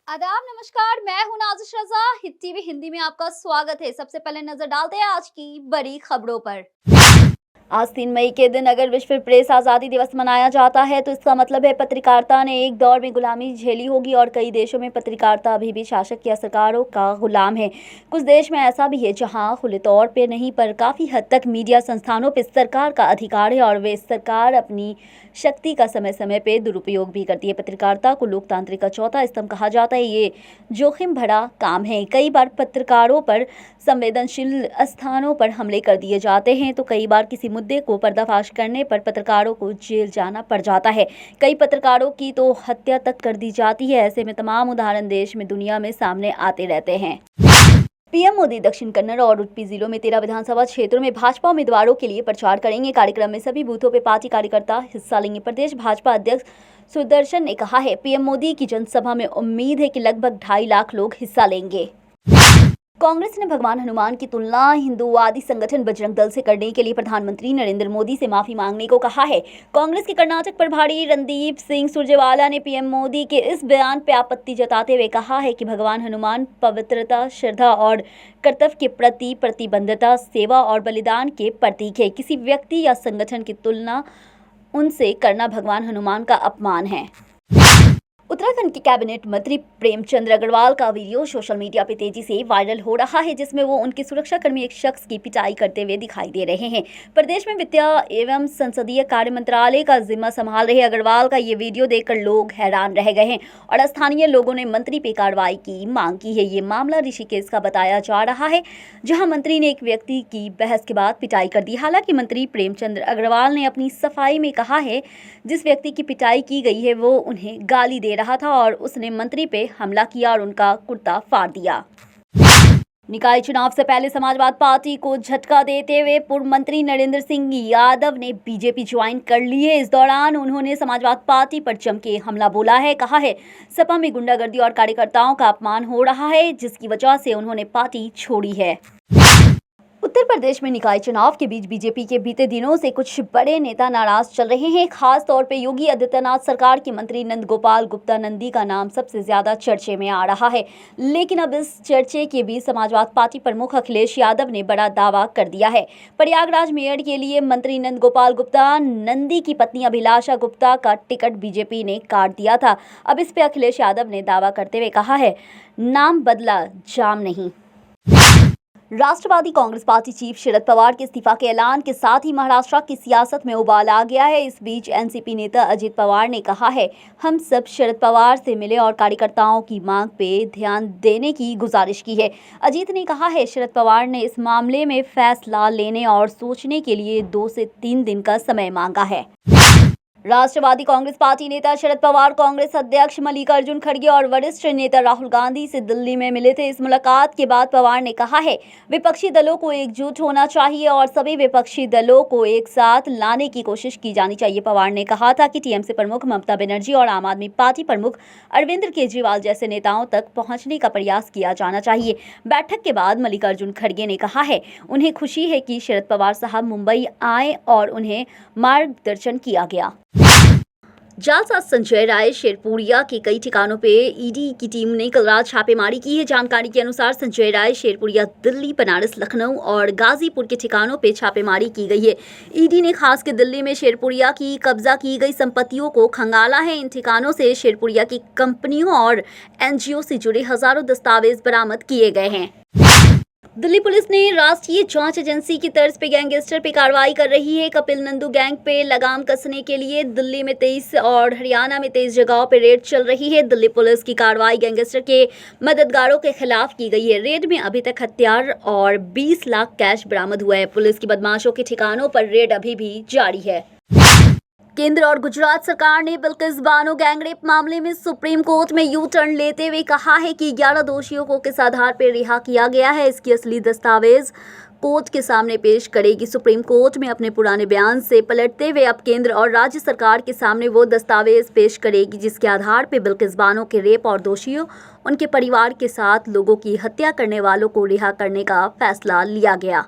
आदाब नमस्कार, मैं हूं नाज़िश रज़ा। हिट टीवी हिंदी में आपका स्वागत है। सबसे पहले नजर डालते हैं आज की बड़ी खबरों पर। आज 3 मई के दिन अगर विश्व प्रेस आज़ादी दिवस मनाया जाता है तो इसका मतलब है पत्रकारिता ने एक दौर में गुलामी झेली होगी और कई देशों में पत्रकारिता अभी भी शासक या सरकारों का गुलाम है। कुछ देश में ऐसा भी है जहां खुले तौर पे नहीं पर काफ़ी हद तक मीडिया संस्थानों पे सरकार का अधिकार है और वे सरकार अपनी शक्ति का समय समय पे दुरुपयोग भी करती है। पत्रकारिता को लोकतंत्र का चौथा स्तंभ कहा जाता है। ये जोखिम भरा काम है। कई बार पत्रकारों पर संवेदनशील स्थानों पर हमले कर दिए जाते हैं तो कई बार किसी मुद्दे को पर्दाफाश करने पर पत्रकारों को जेल जाना पड़ जाता है। कई पत्रकारों की तो हत्या तक कर दी जाती है। ऐसे में तमाम उदाहरण देश में दुनिया में सामने आते रहते हैं। पीएम मोदी दक्षिण कन्नड़ और उडुपी जिलों में 13 विधानसभा क्षेत्रों में भाजपा उम्मीदवारों के लिए प्रचार करेंगे। कार्यक्रम में सभी बूथों पर पार्टी कार्यकर्ता हिस्सा लेंगे। प्रदेश भाजपा अध्यक्ष सुदर्शन ने कहा है, पीएम मोदी की जनसभा में उम्मीद है कि लगभग 2.5 लाख लोग हिस्सा लेंगे। कांग्रेस ने भगवान हनुमान की तुलना हिंदूवादी संगठन बजरंग दल से करने के लिए प्रधानमंत्री नरेंद्र मोदी से माफी मांगने को कहा है। कांग्रेस के कर्नाटक प्रभारी रणदीप सिंह सुरजेवाला ने पीएम मोदी के इस बयान पर आपत्ति जताते हुए कहा है कि भगवान हनुमान पवित्रता, श्रद्धा और कर्तव्य के प्रति प्रतिबद्धता, सेवा और बलिदान के प्रतीक है। किसी व्यक्ति या संगठन की तुलना उनसे करना भगवान हनुमान का अपमान है। उत्तराखंड के कैबिनेट मंत्री प्रेमचंद अग्रवाल का वीडियो सोशल मीडिया पे तेजी से वायरल हो रहा है, जिसमें वो उनके सुरक्षाकर्मी एक शख्स की पिटाई करते हुए दिखाई दे रहे हैं। प्रदेश में वित्त एवं संसदीय कार्य मंत्रालय का जिम्मा संभाल रहे अग्रवाल का ये वीडियो देखकर लोग हैरान रह गए हैं और स्थानीय लोगों ने मंत्री पे कार्रवाई की मांग की है। ये मामला ऋषिकेश का बताया जा रहा है, जहाँ मंत्री ने एक व्यक्ति की बहस के बाद पिटाई कर दी। हालांकि मंत्री प्रेमचंद अग्रवाल ने अपनी सफाई में कहा है, जिस व्यक्ति की पिटाई की गई है वो उन्हें गाली दे रहा था और उसने मंत्री पे हमला किया और उनका कुर्ता फाड़ दिया। निकाय चुनाव से पहले समाजवाद पार्टी को झटका देते हुए पूर्व मंत्री नरेंद्र सिंह यादव ने बीजेपी ज्वाइन कर ली है। इस दौरान उन्होंने समाजवाद पार्टी पर जम के हमला बोला है। कहा है, सपा में गुंडागर्दी और कार्यकर्ताओं का अपमान हो रहा है, जिसकी वजह से उन्होंने पार्टी छोड़ी है। उत्तर प्रदेश में निकाय चुनाव के बीच बीजेपी के बीते दिनों से कुछ बड़े नेता नाराज चल रहे हैं। खास तौर पे योगी आदित्यनाथ सरकार के मंत्री नंद गोपाल गुप्ता नंदी का नाम सबसे ज्यादा चर्चे में आ रहा है। लेकिन अब इस चर्चे के बीच समाजवाद पार्टी प्रमुख अखिलेश यादव ने बड़ा दावा कर दिया है। प्रयागराज मेयर के लिए मंत्री नंद गोपाल गुप्ता नंदी की पत्नी अभिलाषा गुप्ता का टिकट बीजेपी ने काट दिया था। अब इस पे अखिलेश यादव ने दावा करते हुए कहा है, नाम बदला, जाम नहीं। राष्ट्रवादी कांग्रेस पार्टी चीफ शरद पवार के इस्तीफा के ऐलान के साथ ही महाराष्ट्र की सियासत में उबाल आ गया है। इस बीच एनसीपी नेता अजित पवार ने कहा है, हम सब शरद पवार से मिले और कार्यकर्ताओं की मांग पे ध्यान देने की गुजारिश की है। अजित ने कहा है, शरद पवार ने इस मामले में फैसला लेने और सोचने के लिए 2 से 3 दिन का समय मांगा है। राष्ट्रवादी कांग्रेस पार्टी नेता शरद पवार कांग्रेस अध्यक्ष मल्लिकार्जुन खड़गे और वरिष्ठ नेता राहुल गांधी से दिल्ली में मिले थे। इस मुलाकात के बाद पवार ने कहा है, विपक्षी दलों को एकजुट होना चाहिए और सभी विपक्षी दलों को एक साथ लाने की कोशिश की जानी चाहिए। पवार ने कहा था कि टीएमसी प्रमुख ममता बनर्जी और आम आदमी पार्टी प्रमुख अरविंद केजरीवाल जैसे नेताओं तक पहुंचने का प्रयास किया जाना चाहिए। बैठक के बाद मल्लिकार्जुन खड़गे ने कहा है, उन्हें खुशी है कि शरद पवार साहब मुंबई आए और उन्हें मार्गदर्शन किया गया। जालसाज संजय राय शेरपुरिया के कई ठिकानों पे ईडी की टीम ने कल रात छापेमारी की है। जानकारी के अनुसार संजय राय शेरपुरिया दिल्ली, बनारस, लखनऊ और गाजीपुर के ठिकानों पे छापेमारी की गई है। ईडी ने खास के दिल्ली में शेरपुरिया की कब्जा की गई संपत्तियों को खंगाला है। इन ठिकानों से शेरपुरिया की कंपनियों और एनजीओ से जुड़े हजारों दस्तावेज बरामद किए गए हैं। दिल्ली पुलिस ने राष्ट्रीय जांच एजेंसी की तर्ज पे गैंगस्टर पे कार्रवाई कर रही है। कपिल नंदू गैंग पे लगाम कसने के लिए दिल्ली में 23 और हरियाणा में 23 जगहों पे रेड चल रही है। दिल्ली पुलिस की कार्रवाई गैंगस्टर के मददगारों के खिलाफ की गई है। रेड में अभी तक हथियार और 20 लाख कैश बरामद हुआ है। पुलिस की बदमाशों के ठिकानों पर रेड अभी भी जारी है। केंद्र और गुजरात सरकार ने बिल्किस बानो गैंगरेप मामले में सुप्रीम कोर्ट में यू टर्न लेते हुए कहा है कि 11 दोषियों को किस आधार पर रिहा किया गया है, इसकी असली दस्तावेज कोर्ट के सामने पेश करेगी। सुप्रीम कोर्ट में अपने पुराने बयान से पलटते हुए अब केंद्र और राज्य सरकार के सामने वो दस्तावेज पेश करेगी जिसके आधार पर बिल्किस बानो के रेप और दोषियों, उनके परिवार के साथ लोगों की हत्या करने वालों को रिहा करने का फैसला लिया गया।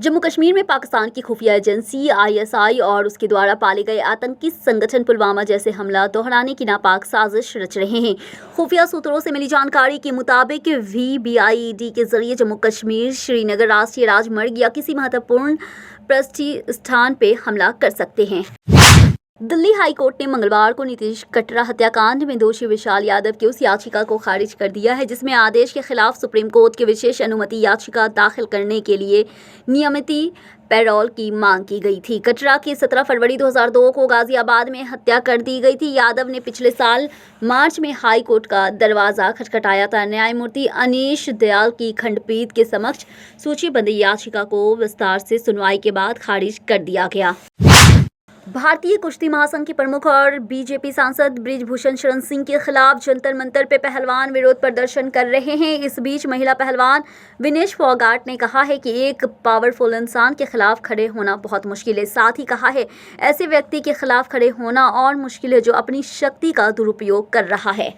जम्मू कश्मीर में पाकिस्तान की खुफिया एजेंसी आईएसआई और उसके द्वारा पाले गए आतंकी संगठन पुलवामा जैसे हमला दोहराने की नापाक साजिश रच रहे हैं। खुफिया सूत्रों से मिली जानकारी के मुताबिक VBIED के जरिए जम्मू कश्मीर, श्रीनगर राष्ट्रीय राजमार्ग या किसी महत्वपूर्ण प्रतिष्ठान पे हमला कर सकते हैं। दिल्ली हाई कोर्ट ने मंगलवार को नीतीश कटरा हत्याकांड में दोषी विशाल यादव की उस याचिका को खारिज कर दिया है जिसमें आदेश के खिलाफ सुप्रीम कोर्ट की विशेष अनुमति याचिका दाखिल करने के लिए नियमित पैरोल की मांग की गई थी। कटरा की 17 फरवरी 2002 को गाजियाबाद में हत्या कर दी गई थी। यादव ने पिछले साल मार्च में हाई कोर्ट का दरवाजा खटखटाया था। न्यायमूर्ति अनीश दयाल की खंडपीठ के समक्ष सूचीबद्ध याचिका को विस्तार से सुनवाई के बाद खारिज कर दिया गया। भारतीय कुश्ती महासंघ के प्रमुख और बीजेपी सांसद बृजभूषण शरण सिंह के खिलाफ जंतर मंतर पे पहलवान विरोध प्रदर्शन कर रहे हैं। इस बीच महिला पहलवान विनेश फोगाट ने कहा है कि एक पावरफुल इंसान के खिलाफ खड़े होना बहुत मुश्किल है। साथ ही कहा है ऐसे व्यक्ति के खिलाफ खड़े होना और मुश्किल है जो अपनी शक्ति का दुरुपयोग कर रहा है।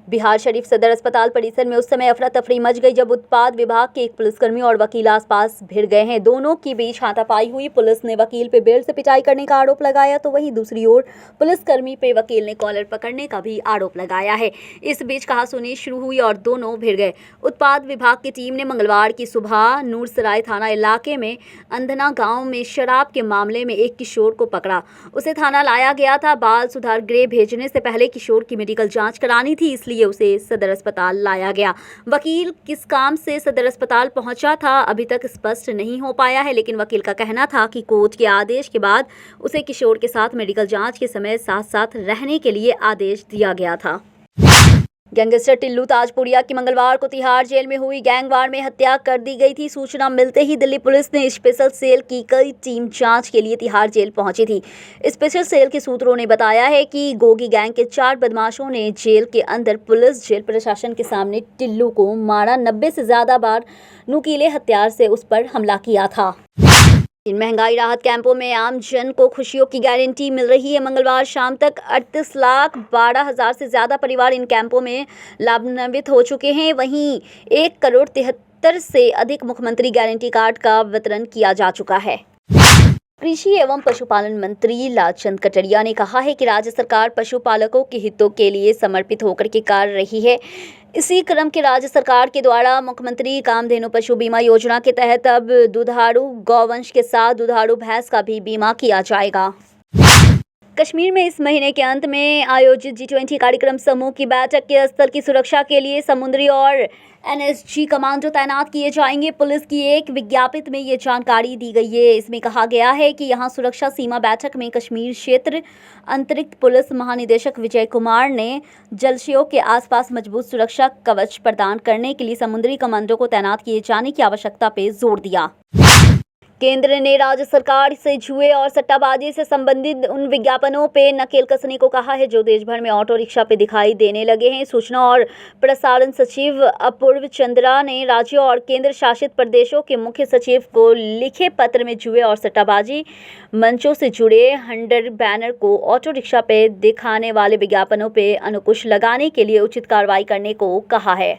बिहार शरीफ सदर अस्पताल परिसर में उस समय अफरा तफरी मच गई जब उत्पाद विभाग के एक पुलिसकर्मी और वकील आसपास भिड़ गए हैं। दोनों के बीच हाथापाई हुई। पुलिस ने वकील पे बेल्ट से पिटाई करने का आरोप लगाया तो वहीं दूसरी ओर पुलिसकर्मी पे वकील ने कॉलर पकड़ने का भी आरोप लगाया है। इस बीच कहासुनी शुरू हुई और दोनों भिड़ गए। उत्पाद विभाग की टीम ने मंगलवार की सुबह नूरसराय थाना इलाके में अंधना गाँव में शराब के मामले में एक किशोर को पकड़ा। उसे थाना लाया गया था। बाल सुधार गृह भेजने से पहले किशोर की मेडिकल जाँच करानी थी, इसलिए उसे सदर अस्पताल लाया गया। वकील किस काम से सदर अस्पताल पहुंचा था अभी तक स्पष्ट नहीं हो पाया है, लेकिन वकील का कहना था कि कोर्ट के आदेश के बाद उसे किशोर के साथ मेडिकल जांच के समय साथ साथ रहने के लिए आदेश दिया गया था। गैंगस्टर टिल्लू ताजपुरिया की मंगलवार को तिहाड़ जेल में हुई गैंगवार में हत्या कर दी गई थी। सूचना मिलते ही दिल्ली पुलिस ने स्पेशल सेल की कई टीम जांच के लिए तिहाड़ जेल पहुंची थी। स्पेशल सेल के सूत्रों ने बताया है कि गोगी गैंग के 4 बदमाशों ने जेल के अंदर पुलिस जेल प्रशासन के सामने टिल्लू को मारा। 90 से ज्यादा बार नुकीले हथियार से उस पर हमला किया था। इन महंगाई राहत कैंपों में आम जन को खुशियों की गारंटी मिल रही है। मंगलवार शाम तक 38,12,000 से ज़्यादा परिवार इन कैंपों में लाभान्वित हो चुके हैं। वहीं 1,73,00,000 से अधिक मुख्यमंत्री गारंटी कार्ड का वितरण किया जा चुका है। कृषि एवं पशुपालन मंत्री लालचंद कटारिया ने कहा है कि राज्य सरकार पशुपालकों के हितों के लिए समर्पित होकर के कार्य रही है। इसी क्रम के राज्य सरकार के द्वारा मुख्यमंत्री कामधेनु पशु बीमा योजना के तहत अब दुधारू गौवंश के साथ दुधारू भैंस का भी बीमा किया जाएगा। कश्मीर में इस महीने के अंत में आयोजित G20 कार्यक्रम समूह की बैठक के स्थल की सुरक्षा के लिए समुद्री और NSG कमांडो तैनात किए जाएंगे। पुलिस की एक विज्ञप्ति में ये जानकारी दी गई है। इसमें कहा गया है कि यहां सुरक्षा सीमा बैठक में कश्मीर क्षेत्र अतिरिक्त पुलिस महानिदेशक विजय कुमार ने जलाशयों के आसपास मजबूत सुरक्षा कवच प्रदान करने के लिए समुद्री कमांडो को तैनात किए जाने की आवश्यकता पर जोर दिया। केंद्र ने राज्य सरकार से जुए और सट्टाबाजी से संबंधित उन विज्ञापनों पे नकेल कसने को कहा है जो देश भर में ऑटो रिक्शा पे दिखाई देने लगे हैं। सूचना और प्रसारण सचिव अपूर्व चंद्रा ने राज्यों और केंद्र शासित प्रदेशों के मुख्य सचिव को लिखे पत्र में जुए और सट्टाबाजी मंचों से जुड़े 100 बैनर को ऑटो रिक्शा पे दिखाने वाले विज्ञापनों पे अंकुश लगाने के लिए उचित कार्रवाई करने को कहा है।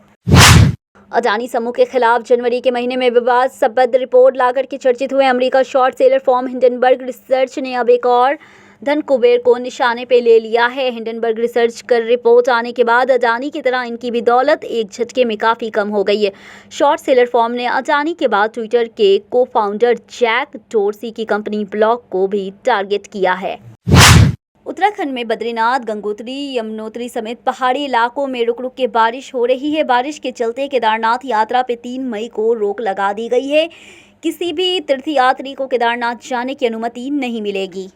अडानी समूह के खिलाफ जनवरी के महीने में विवाद संबद्ध रिपोर्ट लाकर के चर्चित हुए America short seller firm Hindenburg research ने अब एक और धन कुबेर को निशाने पे ले लिया है। हिंडनबर्ग रिसर्च कर रिपोर्ट आने के बाद अडानी की तरह इनकी भी दौलत एक झटके में काफ़ी कम हो गई है। शॉर्ट सेलर फर्म ने अडानी के बाद ट्विटर के को फाउंडर जैक डोर्सी की कंपनी ब्लॉक को भी टारगेट किया है। उत्तराखंड में बद्रीनाथ, गंगोत्री, यमुनोत्री समेत पहाड़ी इलाकों में रुक रुक के बारिश हो रही है। बारिश के चलते केदारनाथ यात्रा पे 3 मई को रोक लगा दी गई है। किसी भी तीर्थयात्री को केदारनाथ जाने की अनुमति नहीं मिलेगी।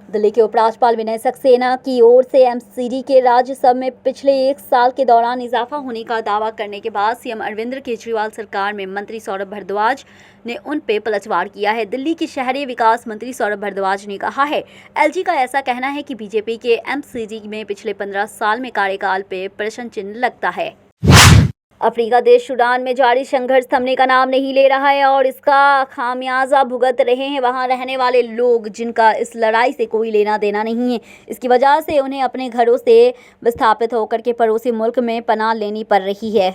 दिल्ली के उपराज्यपाल विनय सक्सेना की ओर से एमसीडी के राज्यसभा में पिछले 1 साल के दौरान इजाफा होने का दावा करने के बाद सीएम अरविंद केजरीवाल सरकार में मंत्री सौरभ भारद्वाज ने उन पे पलटवार किया है। दिल्ली के शहरी विकास मंत्री सौरभ भारद्वाज ने कहा है, एलजी का ऐसा कहना है कि बीजेपी के एमसीडी में पिछले 15 साल में कार्यकाल पे प्रश्न चिन्ह लगता है। अफ्रीका देश सूडान में जारी संघर्ष थमने का नाम नहीं ले रहा है और इसका खामियाजा भुगत रहे हैं वहां रहने वाले लोग, जिनका इस लड़ाई से कोई लेना देना नहीं है। इसकी वजह से उन्हें अपने घरों से विस्थापित होकर के पड़ोसी मुल्क में पनाह लेनी पड़ रही है।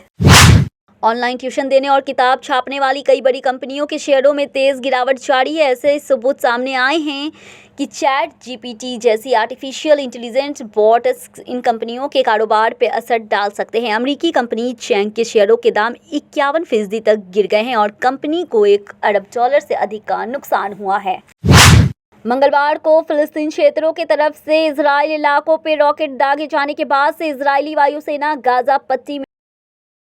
ऑनलाइन ट्यूशन देने और किताब छापने वाली कई बड़ी कंपनियों के शेयरों में तेज गिरावट जारी है। ऐसे सबूत सामने आए हैं कि चैट जीपीटी जैसी आर्टिफिशियल इंटेलिजेंस बॉट्स इन कंपनियों के कारोबार पर असर डाल सकते हैं। अमेरिकी कंपनी चैंग के शेयरों के दाम 51% तक गिर गए हैं और कंपनी को $1 अरब से अधिक का नुकसान हुआ है। मंगलवार को फिलिस्तीन क्षेत्रों की तरफ से इजरायल इलाकों पर रॉकेट दागे जाने के बाद से इजरायली वायुसेना गाजा पट्टी में